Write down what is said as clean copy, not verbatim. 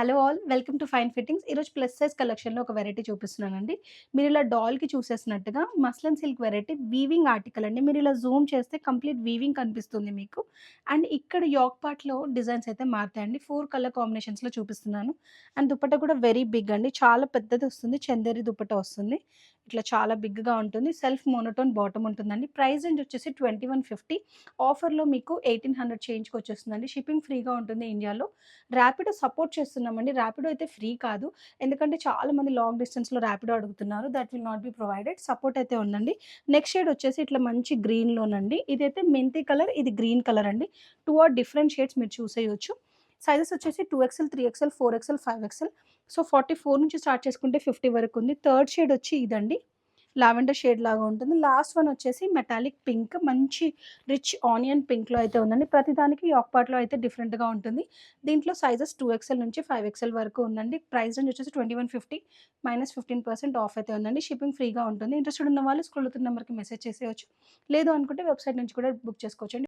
Hello all welcome to fine fittings. ఈరోజు plus size కలెక్షన్‌లో ఒక వెరైటీ చూపిస్తున్నానండి. మీరు ఇలా డాల్‌కి చూసేసినట్టుగా muslin silk variety weaving article అండి. మీరు ఇలా జూమ్ చేస్తే కంప్లీట్ వీవింగ్ కనిపిస్తుంది మీకు. అండ్ ఇక్కడ యోక్ పార్ట్‌లో డిజైన్స్ అయితే మారుతాయండి. 4 కలర్ కాంబినేషన్స్‌లో చూపిస్తున్నాను. అండ్ దుపట్టా కూడా వెరీ బిగ్ అండి. చాలా పెద్దది వస్తుంది. చందేరి దుపట్టా వస్తుంది. ఇట్లా చాలా బిగ్‌గా ఉంటుంది. సెల్ఫ్ మోనోటోన్ బాటమ్ ఉంటుందండి. ప్రైస్ రేంజ్ వచ్చేసి 2150. ఆఫర్‌లో మీకు 1800 చేంజ్‌కి వచ్చేస్తుందండి. షిప్పింగ్ ఫ్రీగా ఉంటుంది ఇండియాలో. ర్యాపిడో సపోర్ట్ చేస్తున్నామండి. ర్యాపిడో అయితే ఫ్రీ కాదు. ఎందుకంటే చాలామంది లాంగ్ డిస్టెన్స్‌లో ర్యాపిడో అడుగుతున్నారు. That will not be provided. Support అయితే ఉందండి. నెక్స్ట్ షేడ్ వచ్చేసి ఇట్లా మంచి గ్రీన్‌లోనండి. ఇదైతే మెంతి కలర్, ఇది గ్రీన్ కలర్ అండి. 2 ఆర్ డిఫరెంట్ షేడ్స్ మీరు చూసేయొచ్చు. సైజెస్ వచ్చేసి 2XL, 3XL, 4XL, 5XL. So, 44 నుంచి స్టార్ట్ చేసుకుంటే 50 వరకుంది. థర్డ్ షేడ్ వచ్చి ఇదండి. లావెండర్ షేడ్ లాగా ఉంటుంది. లాస్ట్ వన్ వచ్చేసి మెటాలిక్ పింక్, మంచి రిచ్ ఆనియన్ పింక్‌లో అయితే ఉందండి. ప్రతిదానికి యోక్ పార్ట్‌లో అయితే డిఫరెంట్‌గా ఉంటుంది. దీంట్లో సైజెస్ 2XL నుంచి 5XL వరకు ఉందండి. ప్రైస్ రేంజ్ వచ్చేసి 2150 -15% ఆఫ్ అయితే ఉందండి. షిప్పింగ్ ఫ్రీగా ఉంటుంది. ఇంట్రెస్టెడ్ ఉన్న వాళ్ళు స్క్రోల్ అవుతున్న నంబర్‌కి మెసేజ్ చేసేయొచ్చు. లేదు అనుకుంటే వెబ్‌సైట్ నుంచి కూడా బుక్ చేసుకోవచ్చండి.